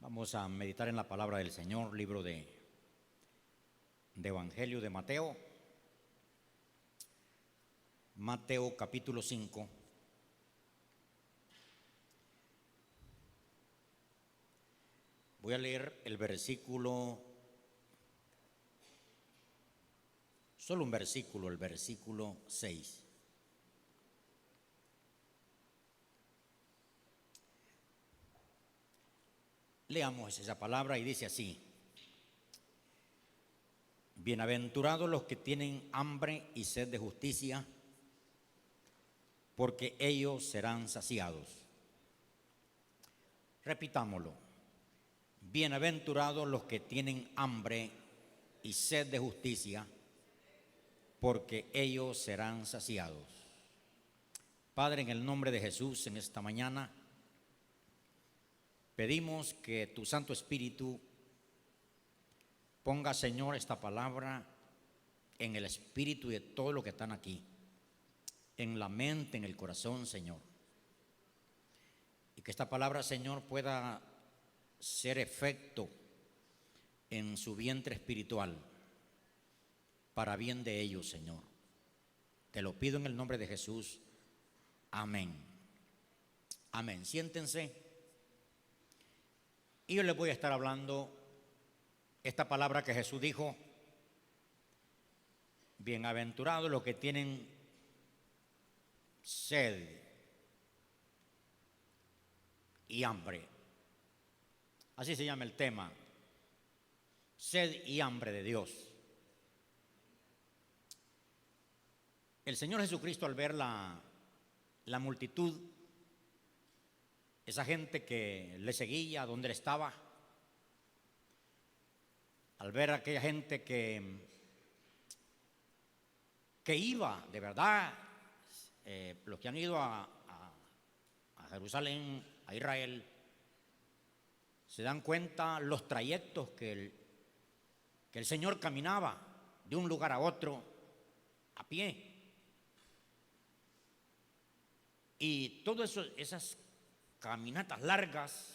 Vamos a meditar en la palabra del Señor, libro de Evangelio de Mateo. Mateo capítulo 5. Voy a leer el versículo, solo un versículo, el versículo 6. Leamos esa palabra y dice así: bienaventurados los que tienen hambre y sed de justicia, porque ellos serán saciados. Repitámoslo: bienaventurados los que tienen hambre y sed de justicia, porque ellos serán saciados. Padre, en el nombre de Jesús, en esta mañana pedimos que tu Santo Espíritu ponga, Señor, esta palabra en el espíritu de todos los que están aquí, en la mente, en el corazón, Señor. Y que esta palabra, Señor, pueda ser efecto en su vientre espiritual, para bien de ellos, Señor. Te lo pido en el nombre de Jesús. Amén. Amén. Siéntense. Y yo les voy a estar hablando esta palabra que Jesús dijo: bienaventurados los que tienen sed y hambre. Así se llama el tema: sed y hambre de Dios. El Señor Jesucristo, al ver la multitud, esa gente que le seguía donde él estaba, al ver a aquella gente que iba de verdad, los que han ido a Jerusalén, a Israel, se dan cuenta los trayectos que el Señor caminaba de un lugar a otro a pie. Y todas esas caminatas largas,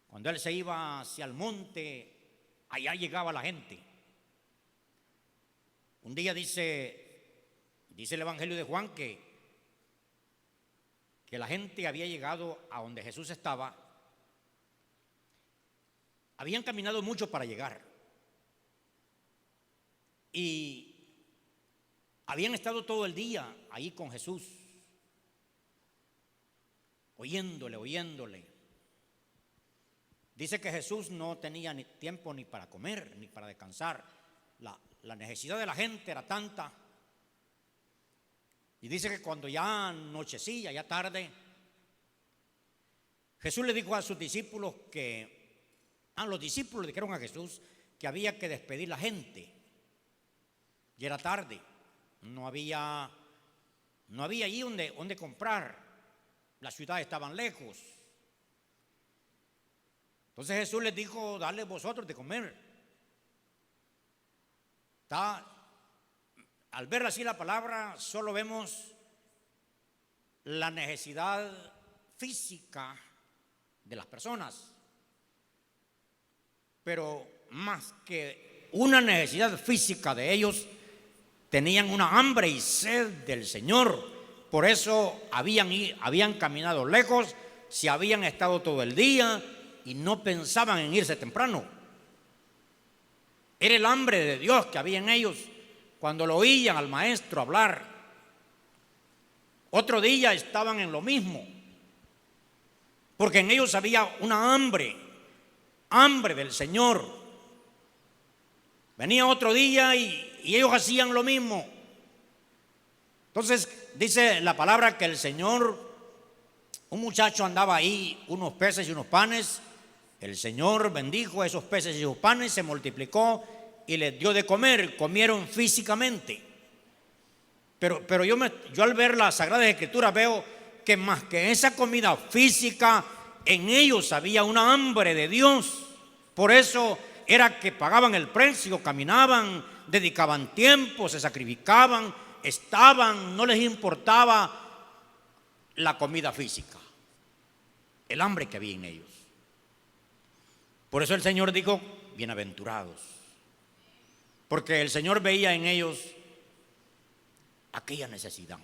cuando él se iba hacia el monte, allá llegaba la gente. Un día dice el Evangelio de Juan que la gente había llegado a donde Jesús estaba. Habían caminado mucho para llegar y habían estado todo el día ahí con Jesús, oyéndole. Dice que Jesús no tenía ni tiempo ni para comer, ni para descansar. La necesidad de la gente era tanta. Y dice que cuando ya anochecía, ya tarde, Jesús le dijo a sus discípulos los discípulos le dijeron a Jesús que había que despedir la gente. Y era tarde, no había allí donde comprar. Las ciudades estaban lejos. Entonces Jesús les dijo: dale vosotros de comer. Al ver así la palabra, solo vemos la necesidad física de las personas, pero más que una necesidad física de ellos, tenían una hambre y sed del Señor. Por eso habían caminado lejos, se habían estado todo el día y no pensaban en irse temprano. Era el hambre de Dios que había en ellos cuando lo oían al maestro hablar. Otro día estaban en lo mismo, porque en ellos había una hambre del Señor. Venía otro día y ellos hacían lo mismo. Entonces dice la palabra que el Señor, un muchacho andaba ahí, unos peces y unos panes. El Señor bendijo esos peces y esos panes, se multiplicó y les dio de comer. Comieron físicamente. Pero yo al ver la Sagrada Escritura veo que más que esa comida física, en ellos había una hambre de Dios. Por eso era que pagaban el precio, caminaban, dedicaban tiempo, se sacrificaban, no les importaba la comida física. el hambre que había en ellos. Por eso el Señor dijo, bienaventurados, porque el Señor veía en ellos aquella necesidad.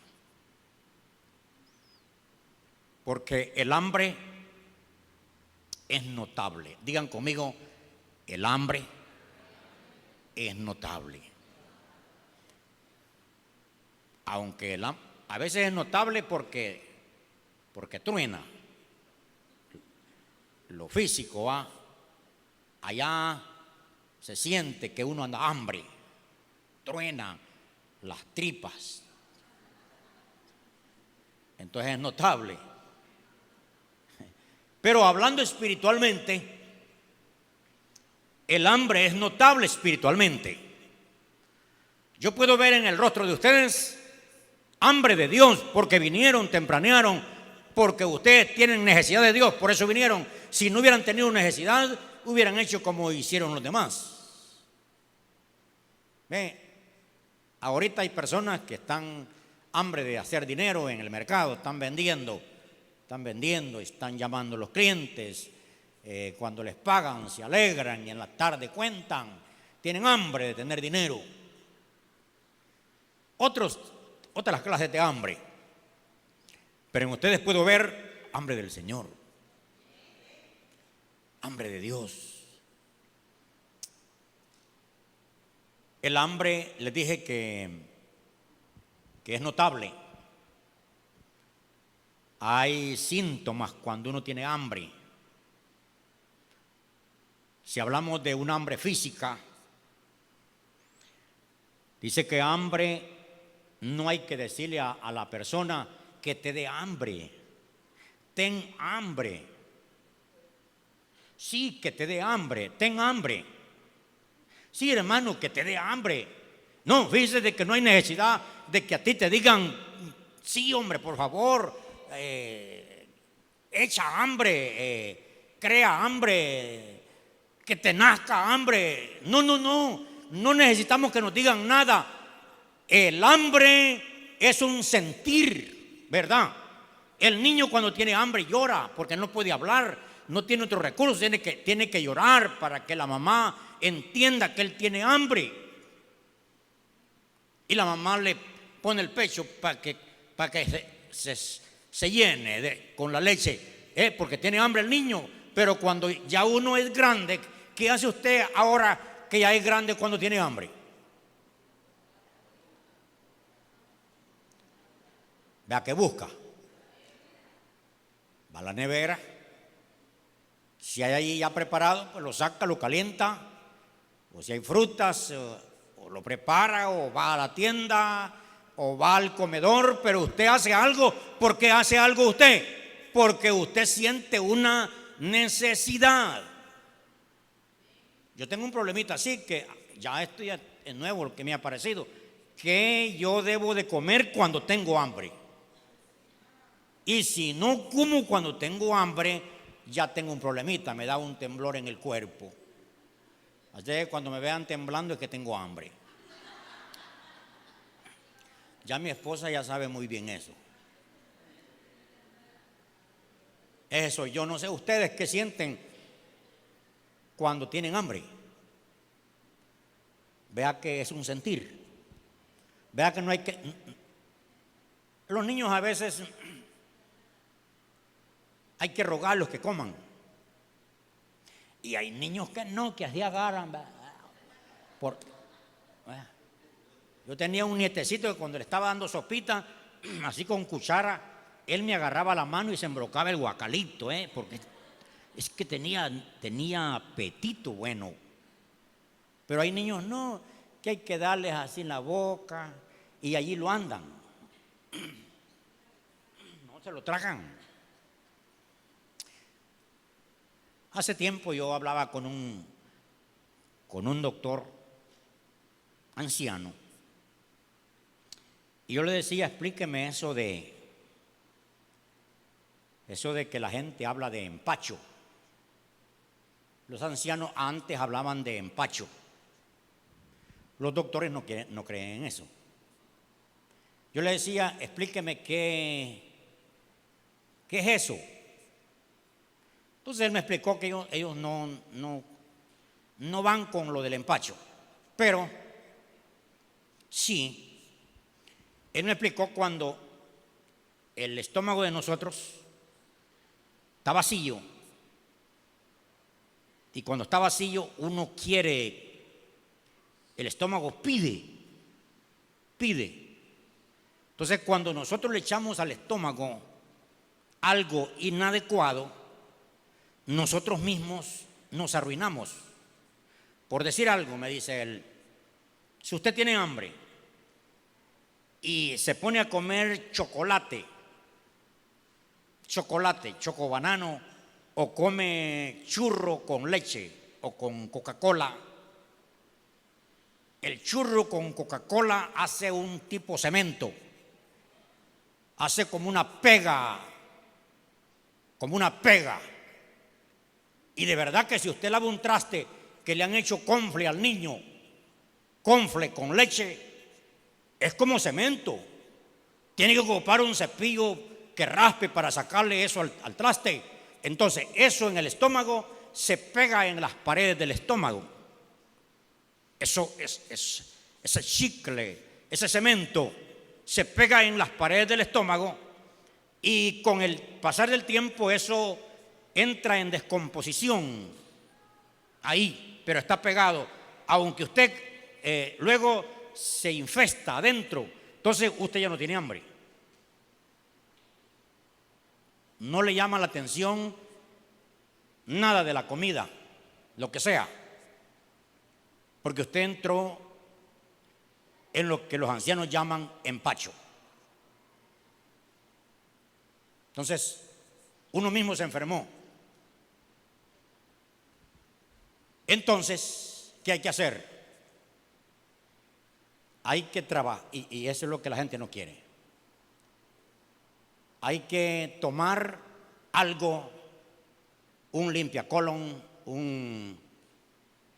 Porque el hambre es notable. Digan conmigo, el hambre es notable. Aunque a veces es notable porque truena. Lo físico va. Allá se siente que uno anda hambre, truena las tripas. Entonces es notable. Pero hablando espiritualmente, el hambre es notable espiritualmente. Yo puedo ver en el rostro de ustedes hambre de Dios, porque vinieron, tempranearon, porque ustedes tienen necesidad de Dios, por eso vinieron. Si no hubieran tenido necesidad, hubieran hecho como hicieron los demás. Ahorita hay personas que están hambre de hacer dinero en el mercado, están vendiendo, están llamando a los clientes. Cuando les pagan se alegran y en la tarde cuentan. Tienen hambre de tener dinero. Otras clases de hambre. Pero en ustedes puedo ver hambre del Señor, hambre de Dios. El hambre, les dije que es notable. Hay síntomas cuando uno tiene hambre. Si hablamos de un hambre física, dice que hambre no hay que decirle a la persona que te dé hambre. Ten hambre. Sí, que te dé hambre, ten hambre. Sí, hermano, que te dé hambre. No, fíjese de que no hay necesidad de que a ti te digan, sí, hombre, por favor, echa hambre, crea hambre, que te nazca hambre. No necesitamos que nos digan nada. El hambre es un sentir, ¿verdad? El niño cuando tiene hambre llora porque no puede hablar, no tiene otros recursos, tiene que llorar para que la mamá entienda que él tiene hambre. Y la mamá le pone el pecho para que se llene con la leche, porque tiene hambre el niño. Pero cuando ya uno es grande, ¿qué hace usted ahora que ya es grande cuando tiene hambre? Vea que busca. Va a la nevera. Si hay ahí ya preparado, pues lo saca, lo calienta. O si hay frutas, o lo prepara, o va a la tienda, o va al comedor. Pero usted hace algo. ¿Por qué hace algo usted? Porque usted siente una necesidad. Yo tengo un problemita así, que ya esto ya es nuevo lo que me ha parecido, que yo debo de comer cuando tengo hambre. Y si no como cuando tengo hambre, ya tengo un problemita, me da un temblor en el cuerpo. Así que cuando me vean temblando es que tengo hambre. Ya mi esposa ya sabe muy bien eso. Eso, yo no sé ustedes qué sienten cuando tienen hambre. Vea que es un sentir. Vea que no hay que... Los niños a veces hay que rogarlos que coman. Y hay niños que no, que así agarran. Yo tenía un nietecito que cuando le estaba dando sopita, así con cuchara, él me agarraba la mano y se embrocaba el guacalito, porque es que tenía apetito bueno. Pero hay niños no, que hay que darles así en la boca y allí lo andan. No se lo tragan. Hace tiempo yo hablaba con un doctor anciano y yo le decía, explíqueme eso de que la gente habla de empacho. Los ancianos antes hablaban de empacho. Los doctores no creen en eso. Yo le decía, explíqueme qué es eso. Entonces él me explicó que ellos no van con lo del empacho, pero sí, él me explicó cuando el estómago de nosotros está vacío, y cuando está vacío uno quiere, el estómago pide. Entonces cuando nosotros le echamos al estómago algo inadecuado, nosotros mismos nos arruinamos. Por decir algo, me dice él, si usted tiene hambre y se pone a comer chocolate, chocobanano, o come churro con leche o con Coca-Cola, el churro con Coca-Cola hace un tipo cemento, hace como una pega. Y de verdad que si usted lava un traste que le han hecho confle al niño, confle con leche, es como cemento. Tiene que ocupar un cepillo que raspe para sacarle eso al traste. Entonces eso en el estómago se pega en las paredes del estómago. Eso es ese chicle, ese cemento se pega en las paredes del estómago, y con el pasar del tiempo eso entra en descomposición ahí, pero está pegado. Aunque usted luego se infesta adentro, entonces usted ya no tiene hambre. No le llama la atención nada de la comida, lo que sea, porque usted entró en lo que los ancianos llaman empacho. Entonces, uno mismo se enfermó. Entonces, ¿qué hay que hacer? Hay que trabajar, y eso es lo que la gente no quiere. Hay que tomar algo, un limpiacolon,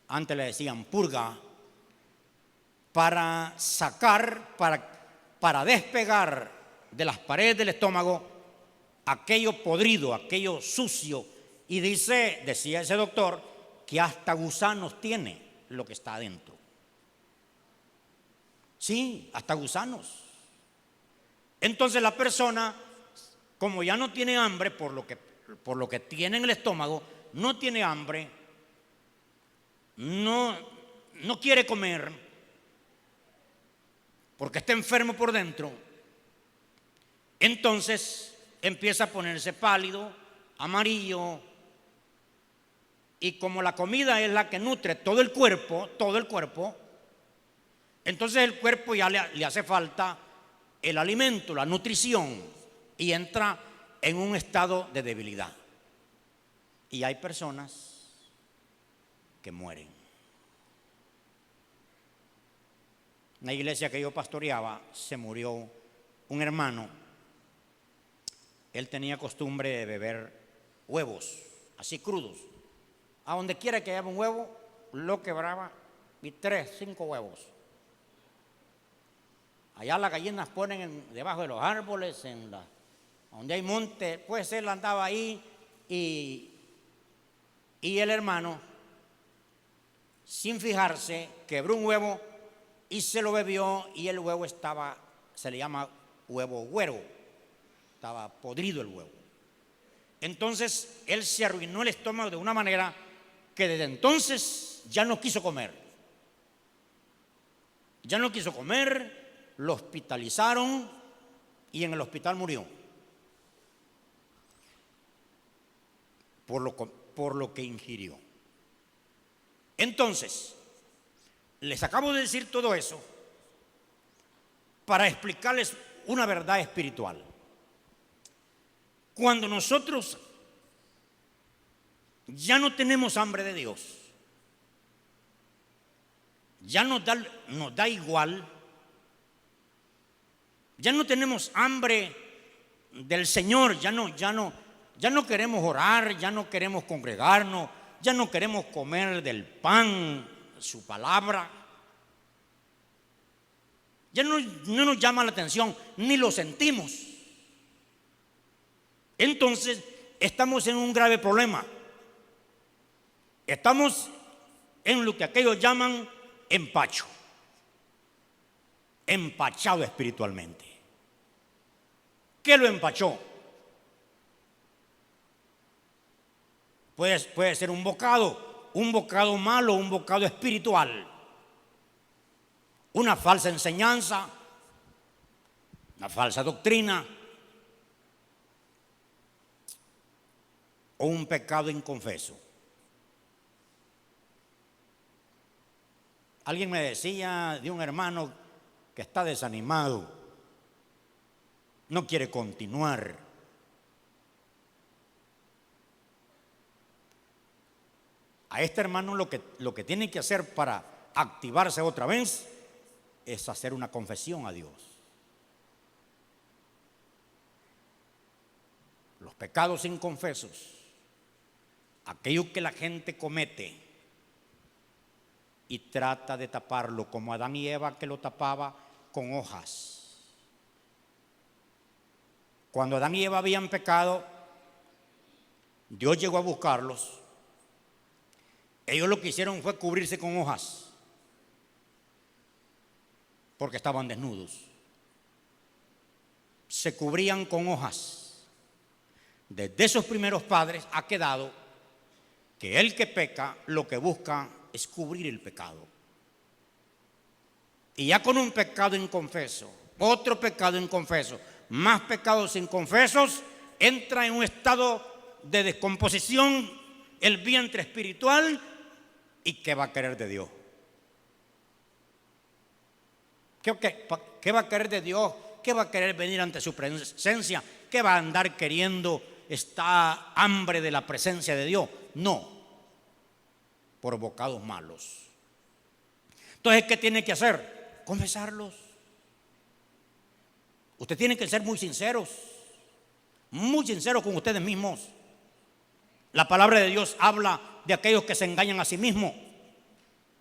antes le decían purga, para sacar, para despegar de las paredes del estómago aquello podrido, aquello sucio. Y decía ese doctor, que hasta gusanos tiene lo que está adentro. Sí, hasta gusanos. Entonces la persona, como ya no tiene hambre por lo que tiene en el estómago, no tiene hambre, no quiere comer, porque está enfermo por dentro, entonces empieza a ponerse pálido, amarillo, y como la comida es la que nutre todo el cuerpo, entonces el cuerpo ya le hace falta el alimento, la nutrición, y entra en un estado de debilidad. Y hay personas que mueren. En la iglesia que yo pastoreaba se murió un hermano. Él tenía costumbre de beber huevos, así crudos. A donde quiera que haya un huevo, lo quebraba y 3, 5 huevos. Allá las gallinas ponen debajo de los árboles, donde hay monte, pues él andaba ahí y el hermano, sin fijarse, quebró un huevo y se lo bebió, y el huevo se le llama huevo güero, estaba podrido el huevo. Entonces él se arruinó el estómago de una manera que desde entonces ya no quiso comer. Lo hospitalizaron y en el hospital murió. Por lo que ingirió. Entonces, les acabo de decir todo eso para explicarles una verdad espiritual. Cuando nosotros ya no tenemos hambre de Dios, ya nos da igual, ya no tenemos hambre del Señor, ya no queremos orar, ya no queremos congregarnos, ya no queremos comer del pan, su palabra. Ya no nos llama la atención, ni lo sentimos. Entonces estamos en un grave problema. Estamos en lo que aquellos llaman empacho, empachado espiritualmente. ¿Qué lo empachó? Puede ser un bocado malo, un bocado espiritual, una falsa enseñanza, una falsa doctrina o un pecado inconfeso. Alguien me decía de un hermano que está desanimado, no quiere continuar. A este hermano lo que tiene que hacer para activarse otra vez es hacer una confesión a Dios. Los pecados inconfesos, aquello que la gente comete y trata de taparlo, como Adán y Eva, que lo tapaba con hojas. Cuando Adán y Eva habían pecado, Dios llegó a buscarlos. Ellos lo que hicieron fue cubrirse con hojas, porque estaban desnudos. Se cubrían con hojas. Desde esos primeros padres ha quedado que el que peca lo que busca es cubrir el pecado. Y ya con un pecado inconfeso, otro pecado inconfeso, más pecados inconfesos, entra en un estado de descomposición el vientre espiritual. ¿Y qué va a querer de Dios? ¿Qué va a querer de Dios? ¿Qué va a querer venir ante su presencia? ¿Qué va a andar queriendo? ¿Está hambre de la presencia de Dios? No, por bocados malos. Entonces, ¿qué tiene que hacer? Confesarlos. Usted tiene que ser muy sinceros con ustedes mismos. La palabra de Dios habla de aquellos que se engañan a sí mismos.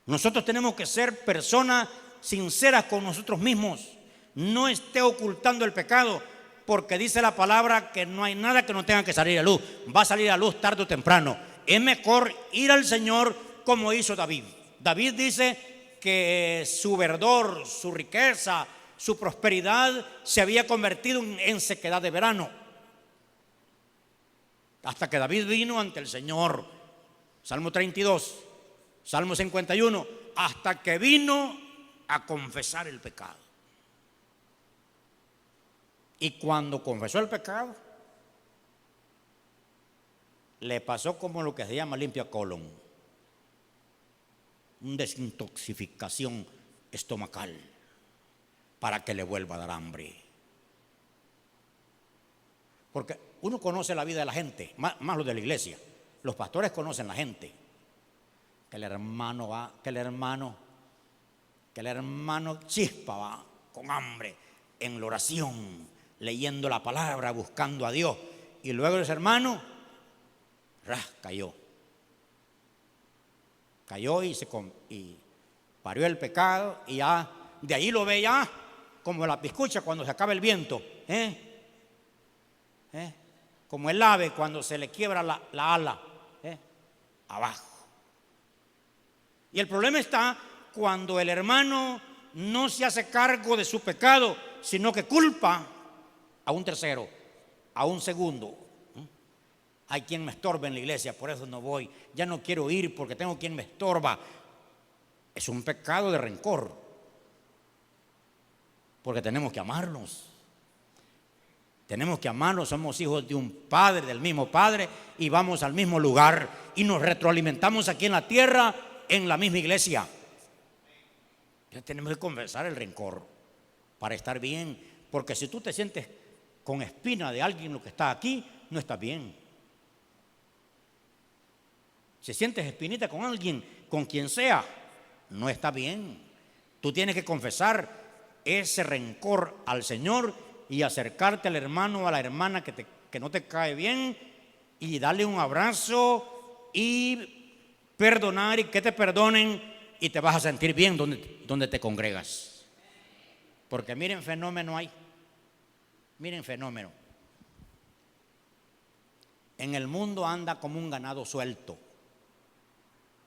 Nosotros tenemos que ser personas sinceras con nosotros mismos. No esté ocultando el pecado, porque dice la palabra que no hay nada que no tenga que salir a luz. Va a salir a luz tarde o temprano. Es mejor ir al Señor como hizo David. David dice que su verdor, su riqueza, su prosperidad se había convertido en sequedad de verano. Hasta que David vino ante el Señor. Salmo 32, Salmo 51, hasta que vino a confesar el pecado. Y cuando confesó el pecado, le pasó como lo que se llama limpia colon, una desintoxicación estomacal, para que le vuelva a dar hambre. Porque uno conoce la vida de la gente, más lo de la iglesia. Los pastores conocen la gente. Que el hermano va, que el hermano chispa va con hambre en la oración, leyendo la palabra, buscando a Dios. Y luego ese hermano cayó y parió el pecado, y ya de ahí lo ve ya como la piscucha cuando se acaba el viento, como el ave cuando se le quiebra la ala, abajo. Y el problema está cuando el hermano no se hace cargo de su pecado, sino que culpa a un tercero, a un segundo. Hay quien me estorba en la iglesia, por eso no voy. Ya no quiero ir porque tengo quien me estorba. Es un pecado de rencor, porque tenemos que amarnos. Tenemos que amarnos, somos hijos de un padre, del mismo padre, y vamos al mismo lugar y nos retroalimentamos aquí en la tierra, en la misma iglesia. Ya tenemos que confesar el rencor para estar bien, porque si tú te sientes con espina de alguien lo que está aquí, no está bien. Si sientes espinita con alguien, con quien sea, no está bien. Tú tienes que confesar ese rencor al Señor y acercarte al hermano o a la hermana que no te cae bien y darle un abrazo y perdonar y que te perdonen, y te vas a sentir bien donde te congregas. Porque miren fenómeno hay. Miren fenómeno. en el mundo anda como un ganado suelto,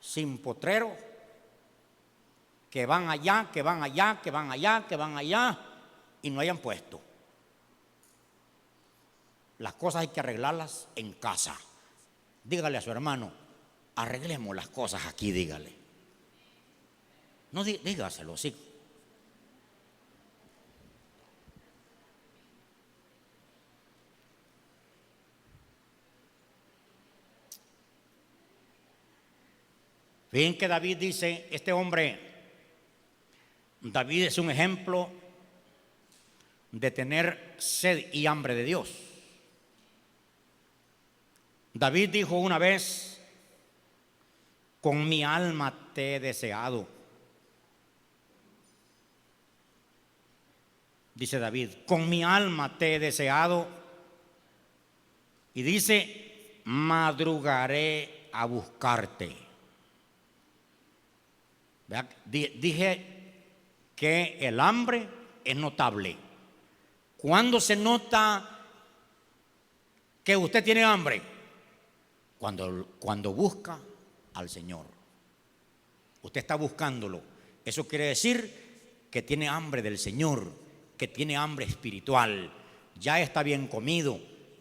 sin potrero, que van allá, que van allá, que van allá, que van allá, y no hayan puesto. Las cosas hay que arreglarlas en casa. Dígale a su hermano, arreglemos las cosas aquí, dígale. No, dígaselo, sí. Fíjense que David dice, este hombre, David es un ejemplo de tener sed y hambre de Dios. David dijo una vez, con mi alma te he deseado. Dice David, con mi alma te he deseado. Y dice, madrugaré a buscarte. Dije que el hambre es notable. ¿Cuándo se nota que usted tiene hambre? Cuando busca al Señor. Usted está buscándolo. Eso quiere decir que tiene hambre del Señor, que tiene hambre espiritual. Ya está bien comido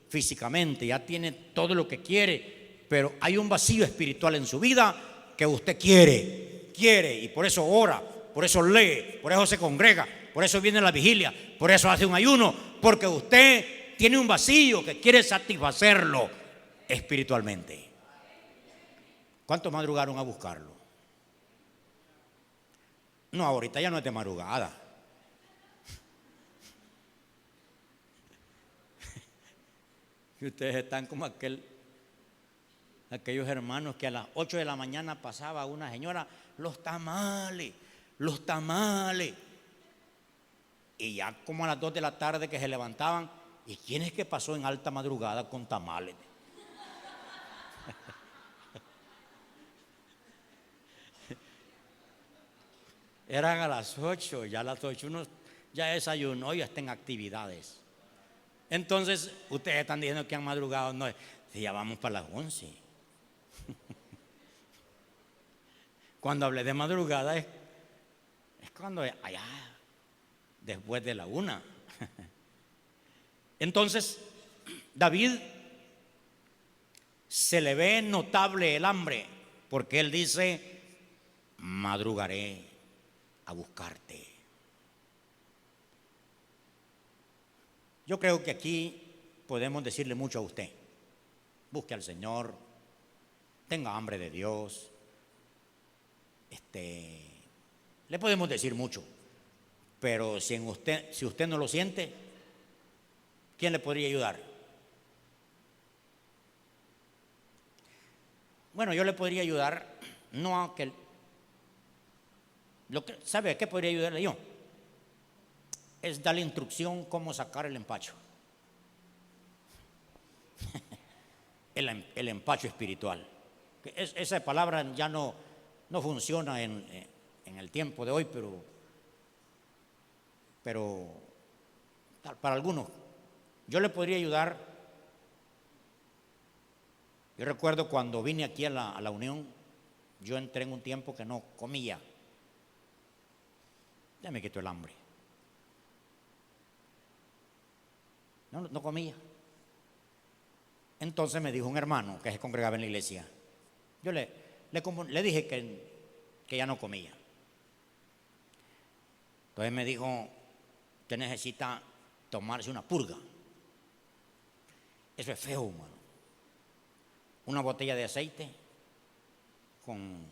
físicamente, ya tiene todo lo que quiere, pero hay un vacío espiritual en su vida que usted quiere, y por eso ora, por eso lee, por eso se congrega, por eso viene a la vigilia, por eso hace un ayuno, porque usted tiene un vacío que quiere satisfacerlo espiritualmente. ¿Cuántos madrugaron a buscarlo? No, ahorita ya no es de madrugada. Y ustedes están como aquellos hermanos que a las 8 de la mañana pasaba una señora, los tamales. Y ya como a las 2 de la tarde que se levantaban, ¿y quién es que pasó en alta madrugada con tamales? Eran a las 8, ya a las 8 uno ya desayunó y está en actividades. Entonces, ustedes están diciendo que han madrugado, no, si ya vamos para las 11. Cuando hablé de madrugada es cuando allá, después de la 1. Entonces, David se le ve notable el hambre, porque él dice, madrugaré a buscarte. Yo creo que aquí podemos decirle mucho a usted. Busque al Señor, tenga hambre de Dios. Le podemos decir mucho, pero si usted no lo siente, ¿quién le podría ayudar? Bueno, yo le podría ayudar, no a que ¿sabe a qué podría ayudarle yo? Es darle instrucción cómo sacar el empacho. El empacho espiritual. Esa palabra ya no funciona en el tiempo de hoy, pero para algunos yo le podría ayudar. Yo recuerdo cuando vine aquí a la Unión, yo entré en un tiempo que no comía. Ya me quitó el hambre. No comía. Entonces me dijo un hermano que se congregaba en la iglesia. Yo le dije que ya no comía. Entonces me dijo que necesita tomarse una purga. Eso es feo, hermano. Una botella de aceite con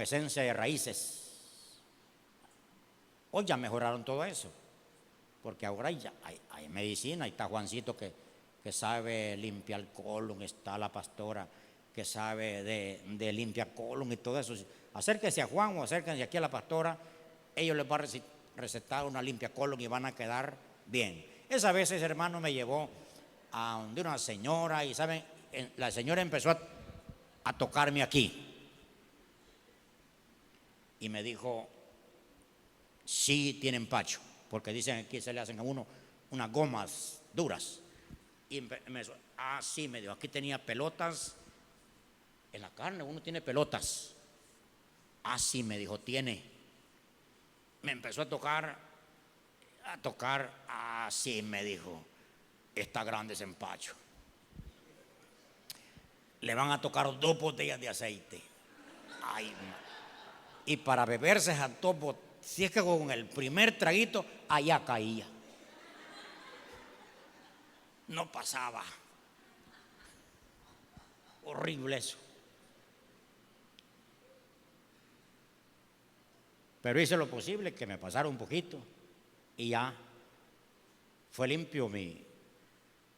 esencia de raíces. Hoy ya mejoraron todo eso, porque ahora ya hay medicina. Ahí está Juancito que sabe limpiar el colon, está la pastora que sabe de limpiar colon y todo eso. Acérquense a Juan o acérquense aquí a la pastora, ellos les van a recetar una limpia colon y van a quedar bien. Esa vez ese hermano me llevó a donde una señora y saben, la señora empezó a tocarme aquí y me dijo, sí tiene empacho, porque dicen aquí se le hacen a uno unas gomas duras. Y sí, me dijo, aquí tenía pelotas en la carne, uno tiene pelotas. Sí, me dijo, tiene. Me empezó a tocar, sí, me dijo, está grande ese empacho. Le van a tocar 2 botellas de aceite. Ay, y para beberse esas 2 botellas, si es que con el primer traguito, allá caía. No pasaba. Horrible eso. Pero hice lo posible que me pasara un poquito y ya fue limpio mi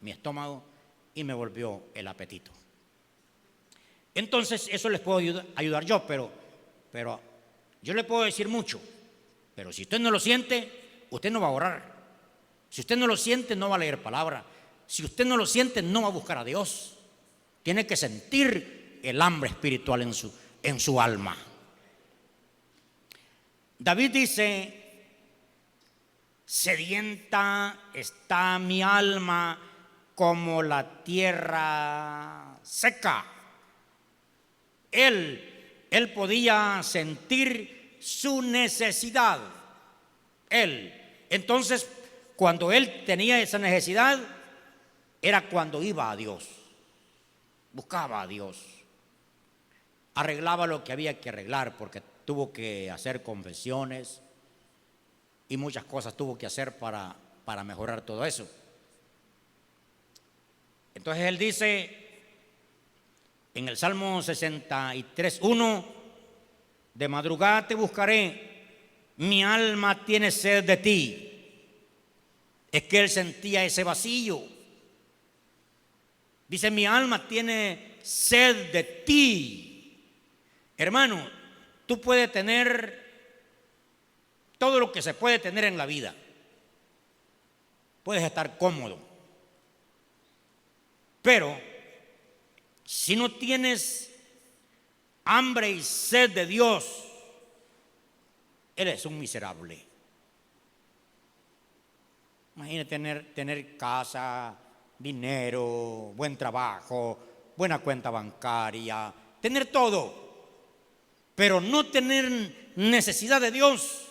estómago y me volvió el apetito. Entonces eso les puedo ayudar yo, pero yo le puedo decir mucho, pero si usted no lo siente, usted no va a orar. Si usted no lo siente, no va a leer palabra. Si usted no lo siente, no va a buscar a Dios. Tiene que sentir el hambre espiritual en su alma. David dice, sedienta está mi alma como la tierra seca. Él podía sentir su necesidad. Entonces, cuando él tenía esa necesidad, era cuando iba a Dios, buscaba a Dios, arreglaba lo que había que arreglar, porque tuvo que hacer confesiones y muchas cosas tuvo que hacer para mejorar todo eso. Entonces él dice en el Salmo 63:1, de madrugada te buscaré, mi alma tiene sed de ti. Es que él sentía ese vacío. Dice, mi alma tiene sed de ti. Hermano, tú puedes tener todo lo que se puede tener en la vida. Puedes estar cómodo. Pero si no tienes hambre y sed de Dios, eres un miserable. Imagínate tener casa, dinero, buen trabajo, buena cuenta bancaria, tener todo, pero no tener necesidad de Dios,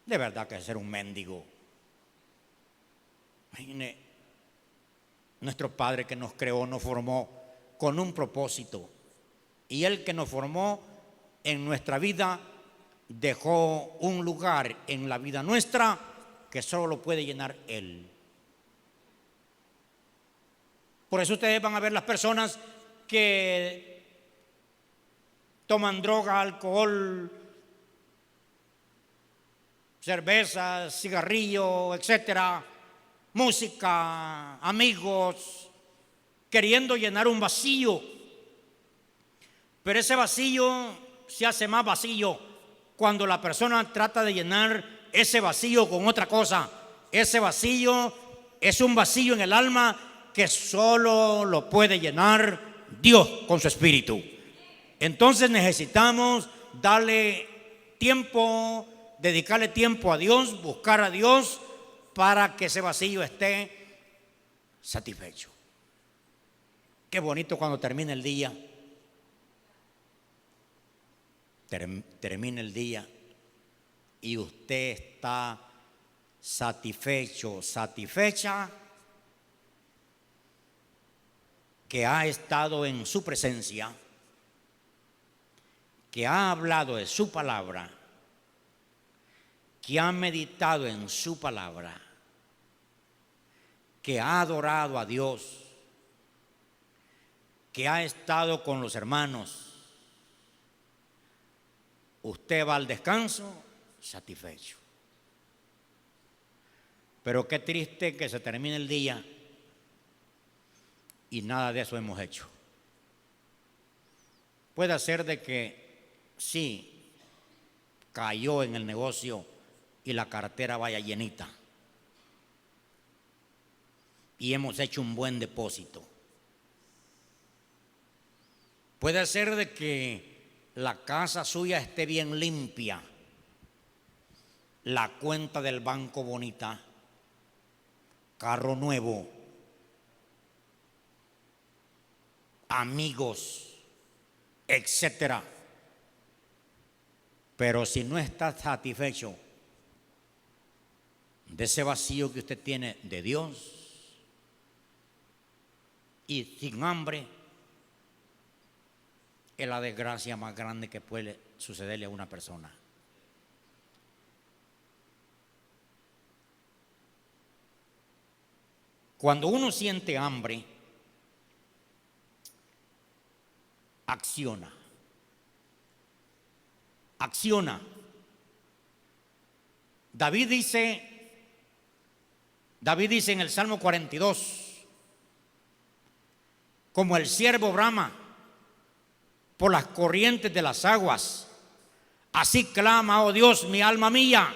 de verdad que es ser un mendigo. Imagínate, nuestro Padre que nos creó, nos formó con un propósito, y Él que nos formó en nuestra vida dejó un lugar en la vida nuestra que solo lo puede llenar Él. Por eso ustedes van a ver las personas que toman droga, alcohol, cerveza, cigarrillo, etcétera, música, amigos, queriendo llenar un vacío. Pero ese vacío se hace más vacío cuando la persona trata de llenar ese vacío con otra cosa. Ese vacío es un vacío en el alma que solo lo puede llenar Dios con su espíritu. Entonces necesitamos darle tiempo, dedicarle tiempo a Dios, buscar a Dios para que ese vacío esté satisfecho. Qué bonito cuando termina el día. Termina el día y usted está satisfecho, satisfecha, que ha estado en su presencia, que ha hablado de su palabra, que ha meditado en su palabra, que ha adorado a Dios, que ha estado con los hermanos. Usted va al descanso satisfecho. Pero qué triste que se termine el día y nada de eso hemos hecho. Puede ser de que sí, cayó en el negocio y la cartera vaya llenita y hemos hecho un buen depósito. Puede ser de que la casa suya esté bien limpia, la cuenta del banco bonita, carro nuevo, amigos, etcétera. Pero si no está satisfecho de ese vacío que usted tiene de Dios y sin hambre, es la desgracia más grande que puede sucederle a una persona. Cuando uno siente hambre, acciona. Acciona. David dice en el Salmo 42, como el ciervo brama por las corrientes de las aguas, así clama, oh Dios, mi alma mía.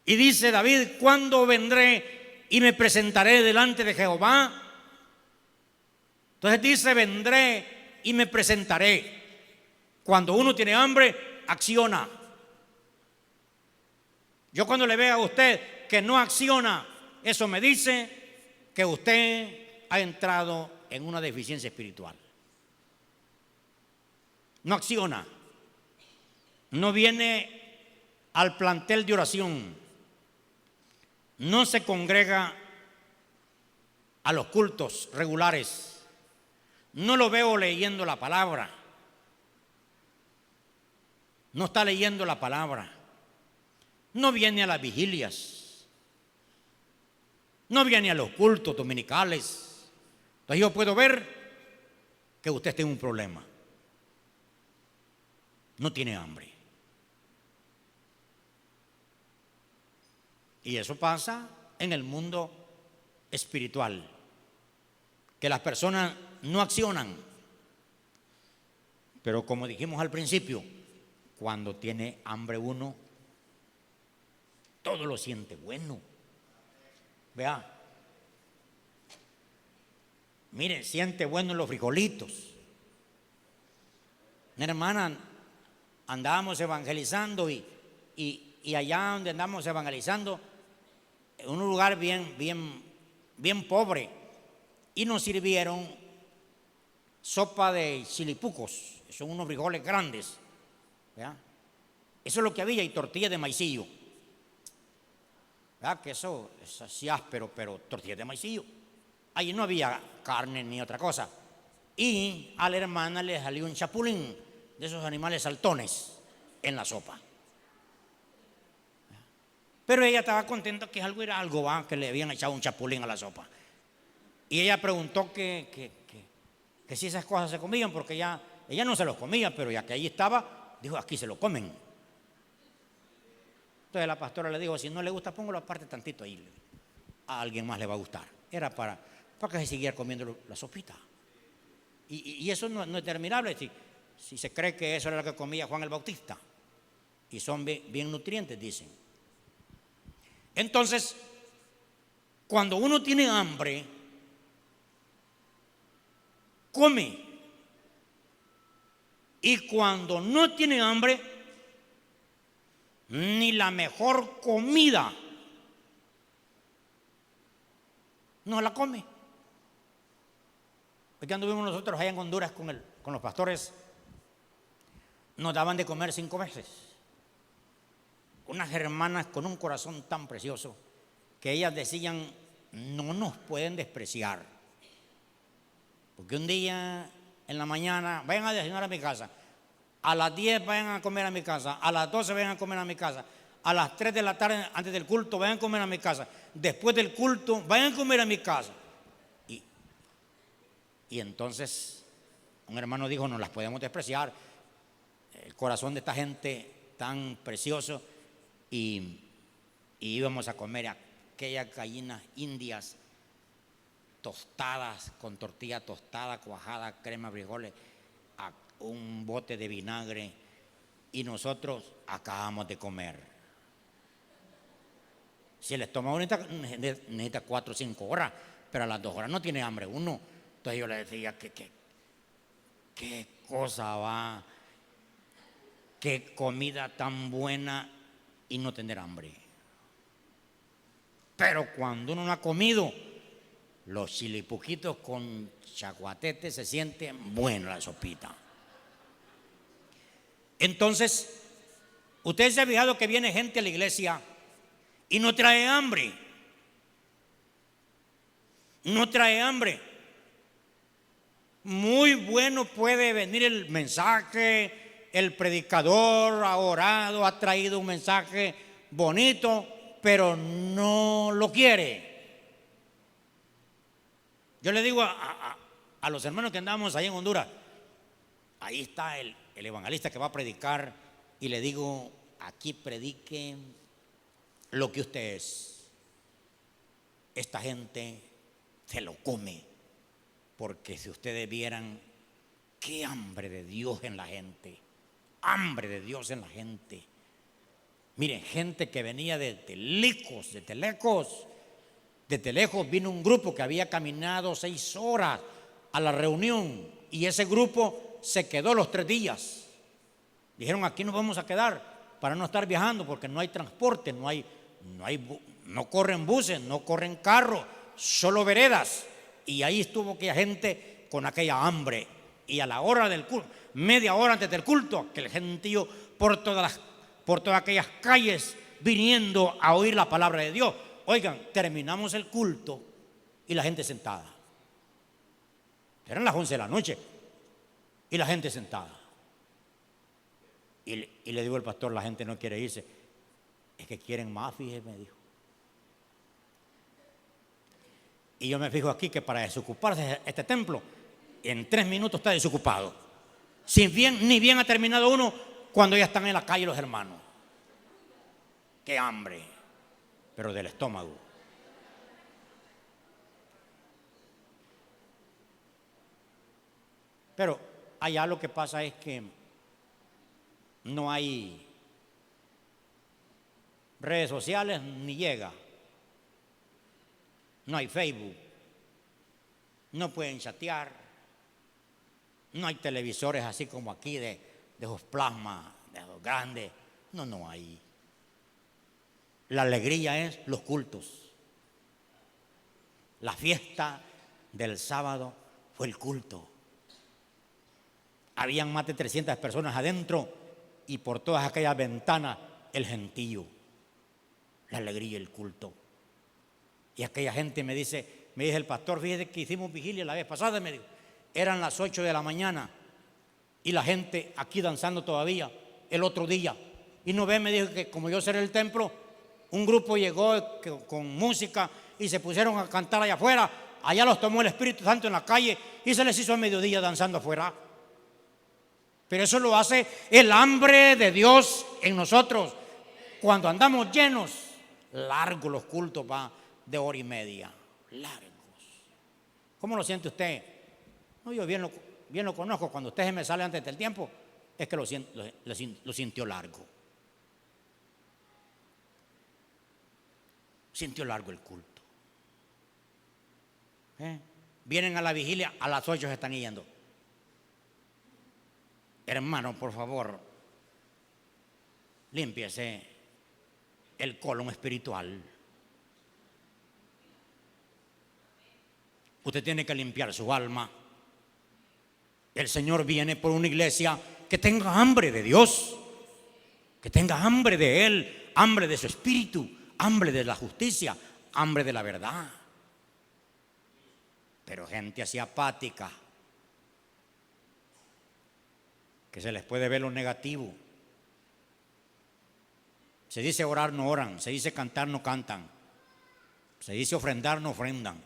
Y dice David, ¿cuándo vendré y me presentaré delante de Jehová? Entonces dice, vendré y me presentaré. Cuando uno tiene hambre, acciona. Yo cuando le veo a usted que no acciona, eso me dice que usted ha entrado en una deficiencia espiritual. No acciona. No viene al plantel de oración. No se congrega a los cultos regulares. No lo veo leyendo la palabra. No está leyendo la palabra. No viene a las vigilias. No viene a los cultos dominicales. Entonces yo puedo ver que usted tiene un problema. No tiene hambre. Y eso pasa en el mundo espiritual, que las personas no accionan. Pero como dijimos al principio, cuando tiene hambre uno, todo lo siente bueno. Vea, mire, siente bueno los frijolitos. Una hermana, andábamos evangelizando y allá donde andamos evangelizando, en un lugar bien pobre, y nos sirvieron sopa de chilipucos, son unos frijoles grandes, ¿verdad? Eso es lo que había, y tortilla de maicillo, ¿verdad? Que eso es así áspero, pero tortilla de maicillo. Allí no había carne ni otra cosa. Y a la hermana le salió un chapulín de esos animales saltones en la sopa. Pero ella estaba contenta que algo era algo, ¿va? Que le habían echado un chapulín a la sopa. Y ella preguntó que si esas cosas se comían, porque ella no se los comía, pero ya que allí estaba, dijo, aquí se lo comen. Entonces la pastora le dijo, si no le gusta, póngalo aparte tantito ahí, a alguien más le va a gustar. Era para que se siguiera comiendo la sopita. Y eso no es determinable, si se cree que eso era lo que comía Juan el Bautista. Y son bien nutrientes, dicen. Entonces, cuando uno tiene hambre, come. Y cuando no tiene hambre, ni la mejor comida no la come. Porque anduvimos nosotros allá en Honduras con los pastores, nos daban de comer 5 veces. Unas hermanas con un corazón tan precioso que ellas decían, no nos pueden despreciar. Porque un día en la mañana, vayan a desayunar a mi casa, a las 10 vayan a comer a mi casa, a las 12 vayan a comer a mi casa, a las 3 de la tarde antes del culto vayan a comer a mi casa, después del culto vayan a comer a mi casa. Y entonces un hermano dijo, no las podemos despreciar, el corazón de esta gente tan precioso. Y íbamos a comer aquellas gallinas indias tostadas, con tortilla tostada, cuajada, crema, frijoles, un bote de vinagre, y nosotros acabamos de comer. Si el estómago necesita 4 o 5 horas, pero a las 2 horas no tiene hambre uno. Entonces yo le decía qué cosa va, qué comida tan buena y no tener hambre. Pero cuando uno no ha comido, los chilipuquitos con chaguatete se siente buena la sopita. Entonces, usted se ha fijado que viene gente a la iglesia y no trae hambre. No trae hambre. Muy bueno puede venir el mensaje, el predicador ha orado, ha traído un mensaje bonito, pero no lo quiere. Yo le digo a los hermanos que andamos ahí en Honduras, ahí está el evangelista que va a predicar, y le digo, aquí predique lo que usted es. Esta gente se lo come, porque si ustedes vieran qué hambre de Dios en la gente, hambre de Dios en la gente. Miren, gente que venía desde lejos, desde lejos vino un grupo que había caminado 6 horas a la reunión, y ese grupo se quedó los 3 días. Dijeron, aquí nos vamos a quedar para no estar viajando, porque no hay transporte, no corren buses, no corren carros, solo veredas. Y ahí estuvo aquella gente con aquella hambre. Y a la hora del culto, media hora antes del culto, aquel gentío por todas aquellas calles viniendo a oír la palabra de Dios. Oigan, terminamos el culto y la gente sentada. Eran las 11 de la noche y la gente sentada. Y le digo al pastor, la gente no quiere irse. Es que quieren más, fíjese, me dijo. Y yo me fijo aquí que para desocuparse este templo, en 3 minutos está desocupado. Ni bien ha terminado uno, cuando ya están en la calle los hermanos. Qué hambre, pero del estómago. Pero allá lo que pasa es que no hay redes sociales, ni llega. No hay Facebook, no pueden chatear, no hay televisores así como aquí de esos plasmas, de esos grandes. No hay. La alegría es los cultos. La fiesta del sábado fue el culto. Habían más de 300 personas adentro y por todas aquellas ventanas el gentío, la alegría, el culto. Y aquella gente me dice el pastor, fíjese que hicimos vigilia la vez pasada, me dijo, eran las 8 de la mañana y la gente aquí danzando todavía el otro día. Y no ve, me dijo que como yo cerré el templo, un grupo llegó con música y se pusieron a cantar allá afuera. Allá los tomó el Espíritu Santo en la calle y se les hizo a mediodía danzando afuera. Pero eso lo hace el hambre de Dios en nosotros. Cuando andamos llenos, largos los cultos va de 1 hora y media, largos. ¿Cómo lo siente usted? No, yo bien lo conozco. Cuando usted se me sale antes del tiempo, es que lo sintió largo. Sintió largo el culto. Vienen a la vigilia, a las 8 se están yendo. Hermano, por favor, límpiese el colon espiritual. Usted tiene que limpiar su alma. El Señor viene por una iglesia que tenga hambre de Dios, que tenga hambre de Él, hambre de su espíritu, hambre de la justicia, hambre de la verdad. Pero gente así apática, que se les puede ver lo negativo. Se dice orar, no oran. Se dice cantar, no cantan. Se dice ofrendar, no ofrendan.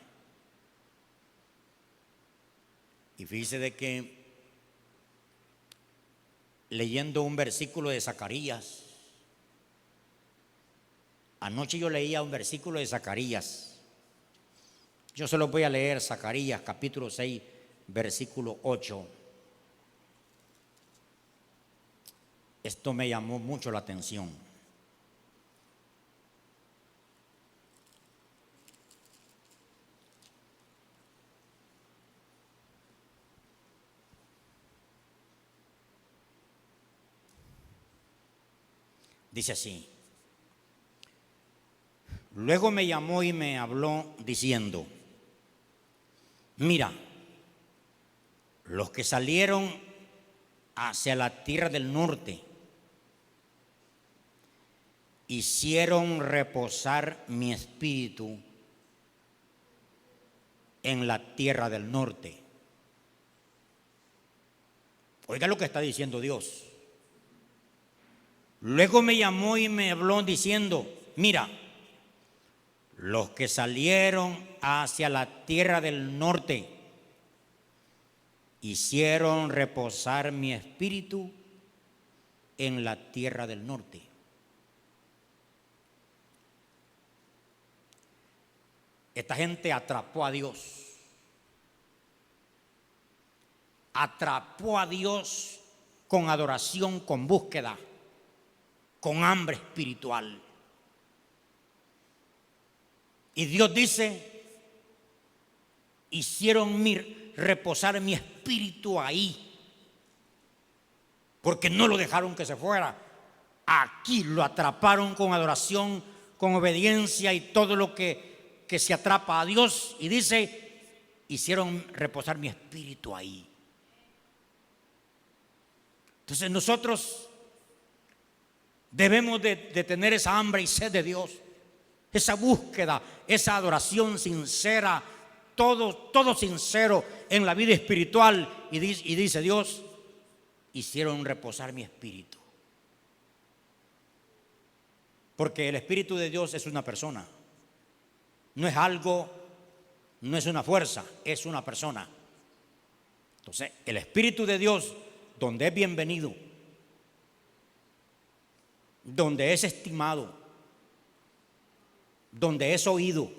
Y fíjese de que leyendo un versículo de Zacarías, anoche yo leía un versículo de Zacarías. Yo se los voy a leer, Zacarías capítulo 6, versículo 8. Esto me llamó mucho la atención. Dice así: luego me llamó y me habló diciendo: mira, los que salieron hacia la tierra del norte hicieron reposar mi espíritu en la tierra del norte. Oiga lo que está diciendo Dios. Luego me llamó y me habló diciendo, mira, los que salieron hacia la tierra del norte hicieron reposar mi espíritu en la tierra del norte. Esta gente atrapó a Dios. Atrapó a Dios con adoración, con búsqueda, con hambre espiritual. Y Dios dice, hicieron reposar mi espíritu ahí, porque no lo dejaron que se fuera. Aquí lo atraparon con adoración, con obediencia y todo lo que se atrapa a Dios. Y dice, hicieron reposar mi espíritu ahí. Entonces nosotros debemos de tener esa hambre y sed de Dios, esa búsqueda, esa adoración sincera, todo sincero en la vida espiritual. Y dice Dios, hicieron reposar mi espíritu. Porque el Espíritu de Dios es una persona, no es algo, no es una fuerza, es una persona. Entonces el Espíritu de Dios, donde es bienvenido, donde es estimado, donde es oído,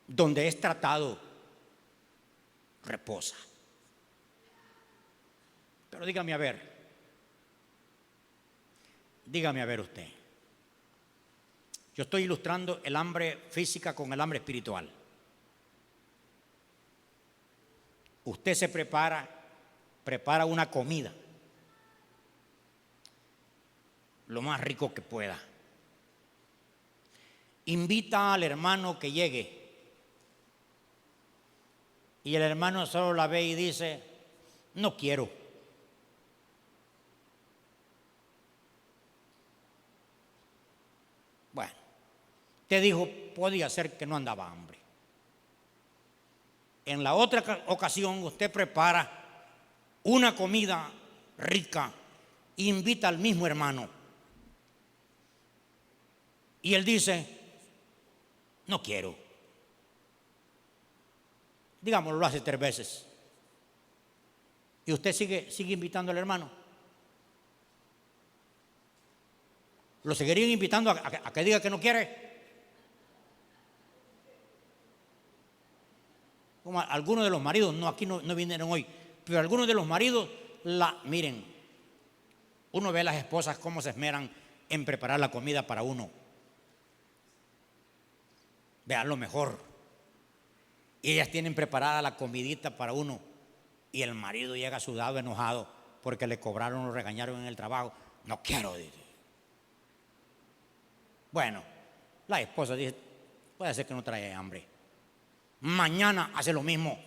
donde es tratado, reposa. Pero dígame a ver usted. Yo estoy ilustrando el hambre física con el hambre espiritual. Usted se prepara una comida lo más rico que pueda. Invita al hermano que llegue y el hermano solo la ve y dice, no quiero. Bueno, te dijo, podía ser que no andaba hambre. En la otra ocasión usted prepara una comida rica, invita al mismo hermano y él dice, no quiero. Digámoslo, lo hace 3 veces y usted sigue invitando al hermano. ¿Lo seguirían invitando a que diga que no quiere? Como algunos de los maridos, no, aquí no vinieron hoy, pero algunos de los maridos, miren, uno ve a las esposas cómo se esmeran en preparar la comida para uno. Vean lo mejor. Y ellas tienen preparada la comidita para uno y el marido llega sudado, enojado porque le cobraron, lo regañaron en el trabajo. No quiero, dice. Bueno, la esposa dice, puede ser que no trae hambre. Mañana hace lo mismo.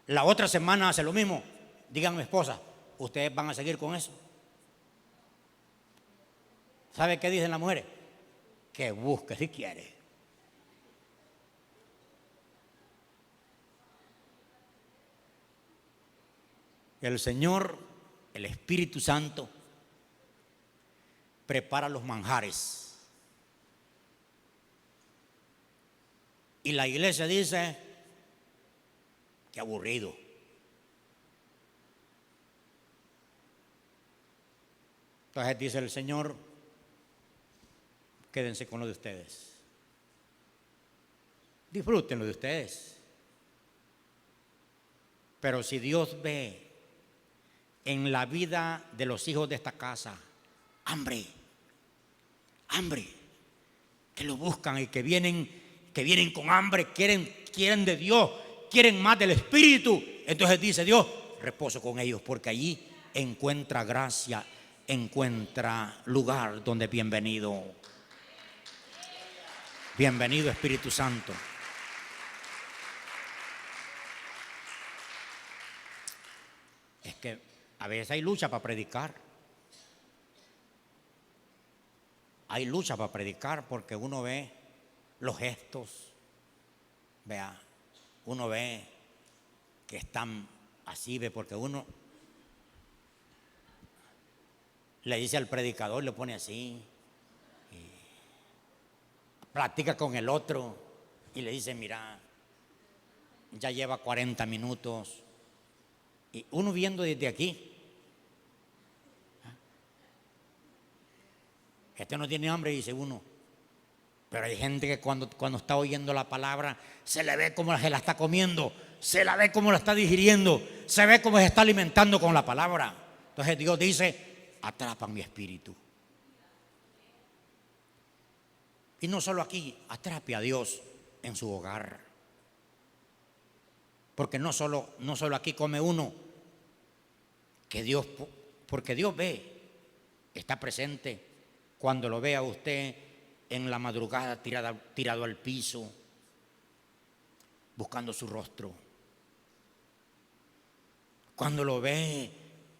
La otra semana hace lo mismo. Díganme, esposa, ¿ustedes van a seguir con eso? ¿Sabe qué dicen las mujeres? Que busque si quiere. El Señor, el Espíritu Santo, prepara los manjares. Y la iglesia dice, qué aburrido. Entonces dice el Señor, quédense con lo de ustedes. Disfruten lo de ustedes. Pero si Dios ve en la vida de los hijos de esta casa hambre, que lo buscan y que vienen con hambre, quieren de Dios, quieren más del Espíritu, entonces dice Dios, reposo con ellos, porque allí encuentra gracia, encuentra lugar donde bienvenido Espíritu Santo. Es que a veces hay lucha para predicar. Hay lucha para predicar porque uno ve los gestos, vea, uno ve que están así, ve, porque uno le dice al predicador, le pone así, y platica con el otro y le dice, mira, ya lleva 40 minutos, y uno viendo desde aquí, este no tiene hambre, dice uno. Pero hay gente que cuando está oyendo la palabra, se le ve cómo se la está comiendo, se la ve cómo la está digiriendo, se ve cómo se está alimentando con la palabra. Entonces Dios dice, atrapan mi espíritu. Y no solo aquí, atrape a Dios en su hogar. Porque no solo aquí come uno, porque Dios ve, está presente. Cuando lo vea usted en la madrugada tirado al piso, buscando su rostro. Cuando lo ve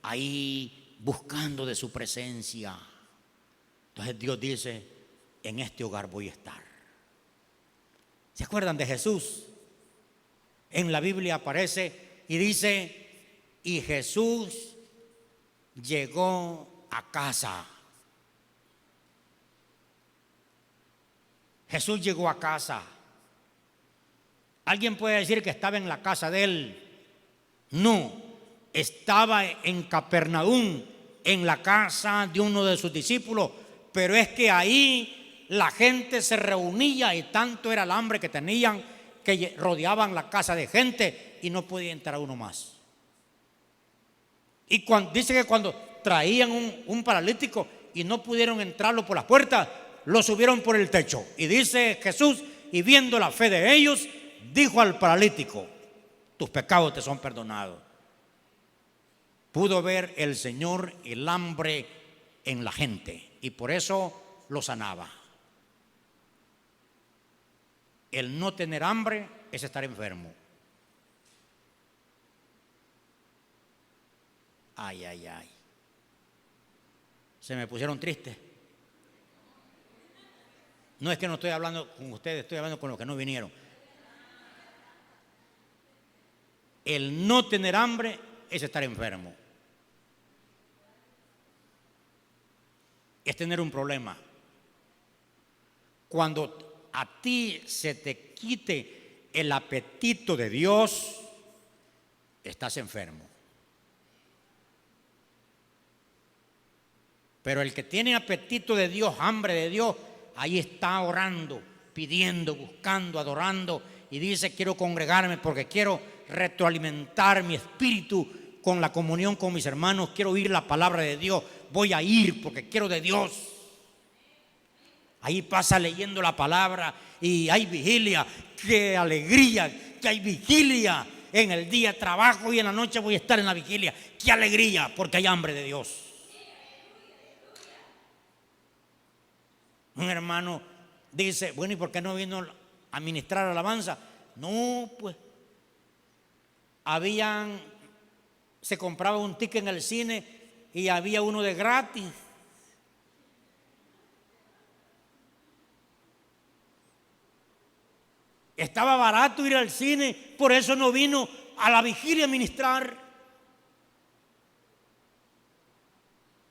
ahí buscando de su presencia. Entonces Dios dice, en este hogar voy a estar. ¿Se acuerdan de Jesús? En la Biblia aparece y dice, y Jesús llegó a casa. Jesús llegó a casa. ¿Alguien puede decir que estaba en la casa de él? No, estaba en Capernaum, en la casa de uno de sus discípulos, pero es que ahí la gente se reunía y tanto era el hambre que tenían que rodeaban la casa de gente y no podía entrar uno más. Y dice que cuando traían un paralítico y no pudieron entrarlo por las puertas, lo subieron por el techo. Y dice Jesús, y viendo la fe de ellos, dijo al paralítico, tus pecados te son perdonados. Pudo ver el Señor el hambre en la gente y por eso lo sanaba. El no tener hambre es estar enfermo. Ay, ay, ay. Se me pusieron tristes. No es que no estoy hablando con ustedes, estoy hablando con los que no vinieron. El no tener hambre es estar enfermo. Es tener un problema. Cuando a ti se te quite el apetito de Dios, estás enfermo. Pero el que tiene apetito de Dios, hambre de Dios, ahí está orando, pidiendo, buscando, adorando y dice, quiero congregarme porque quiero retroalimentar mi espíritu con la comunión con mis hermanos, quiero oír la palabra de Dios, voy a ir porque quiero de Dios. Ahí pasa leyendo la palabra y hay vigilia, qué alegría, que hay vigilia. En el día trabajo y en la noche voy a estar en la vigilia, qué alegría porque hay hambre de Dios. Un hermano dice, bueno, ¿y por qué no vino a ministrar alabanza? No, pues, se compraba un ticket en el cine y había uno de gratis. Estaba barato ir al cine, por eso no vino a la vigilia a ministrar.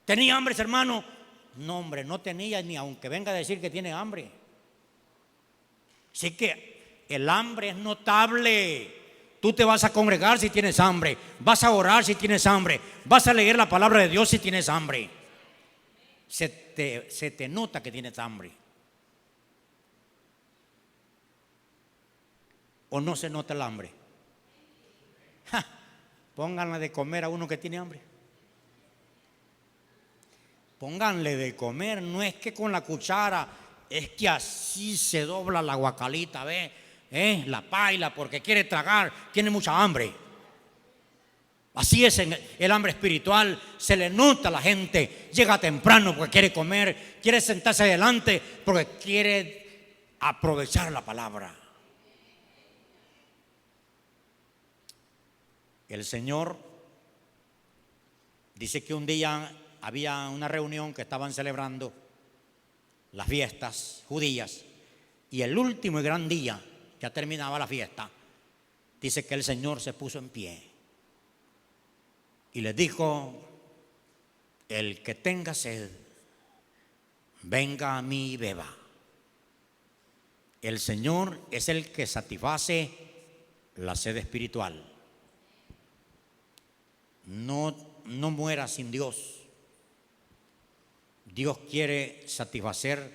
¿Tenía hambre ese hermano? No, hombre, no tenía, ni aunque venga a decir que tiene hambre. Así que el hambre es notable. Tú te vas a congregar si tienes hambre, vas a orar si tienes hambre, vas a leer la palabra de Dios si tienes hambre. Se te nota que tienes hambre. ¿O no se nota el hambre? Pónganle de comer a uno que tiene hambre. Pónganle de comer, no es que con la cuchara, es que así se dobla la guacalita, ¿ve? La paila, porque quiere tragar, tiene mucha hambre. Así es el hambre espiritual, se le nota a la gente, llega temprano porque quiere comer, quiere sentarse adelante porque quiere aprovechar la palabra. El Señor Dice que un día había una reunión que estaban celebrando las fiestas judías, y el último y gran día, ya terminaba la fiesta, dice que el Señor se puso en pie y les dijo: el que tenga sed, venga a mí y beba. El Señor es el que satisface la sed espiritual. No muera sin Dios. Dios quiere satisfacer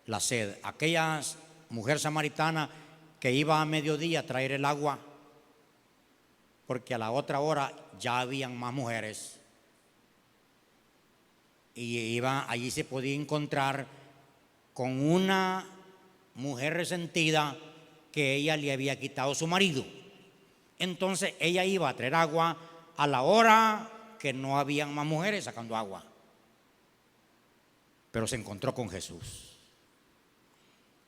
la sed. Aquella mujer samaritana que iba a mediodía a traer el agua, porque a la otra hora ya habían más mujeres, y allí se podía encontrar con una mujer resentida que ella le había quitado a su marido. Entonces ella iba a traer agua a la hora que no habían más mujeres sacando agua, pero se encontró con Jesús.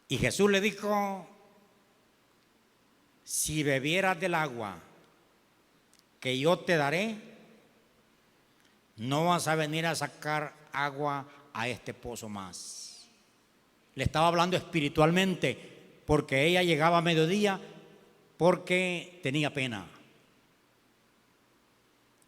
Y Jesús le dijo: si bebieras del agua que yo te daré, no vas a venir a sacar agua a este pozo más. Le estaba hablando espiritualmente, porque ella llegaba a mediodía porque tenía pena.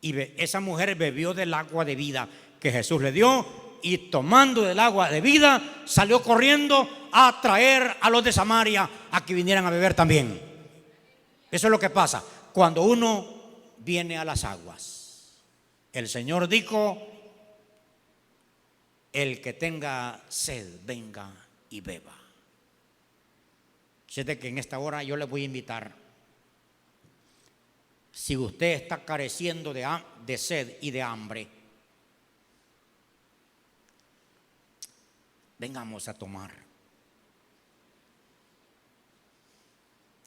Y esa mujer bebió del agua de vida que Jesús le dio, y tomando del agua de vida salió corriendo a traer a los de Samaria a que vinieran a beber también. Eso es lo que pasa cuando uno viene a las aguas. El Señor dijo: el que tenga sed, venga y beba. Fíjate que en esta hora yo les voy a invitar, si usted está careciendo de sed y de hambre, vengamos a tomar.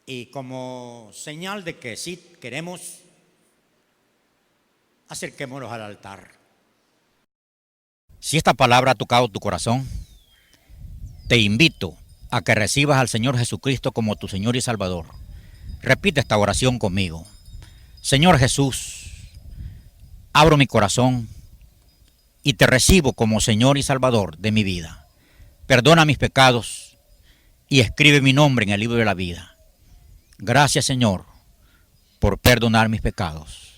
Y como señal de que sí queremos, acerquémonos al altar. Si esta palabra ha tocado tu corazón, te invito a que recibas al Señor Jesucristo como tu Señor y Salvador. Repite esta oración conmigo. Señor Jesús, abro mi corazón y te recibo como Señor y Salvador de mi vida. Perdona mis pecados y escribe mi nombre en el libro de la vida. Gracias, Señor, por perdonar mis pecados.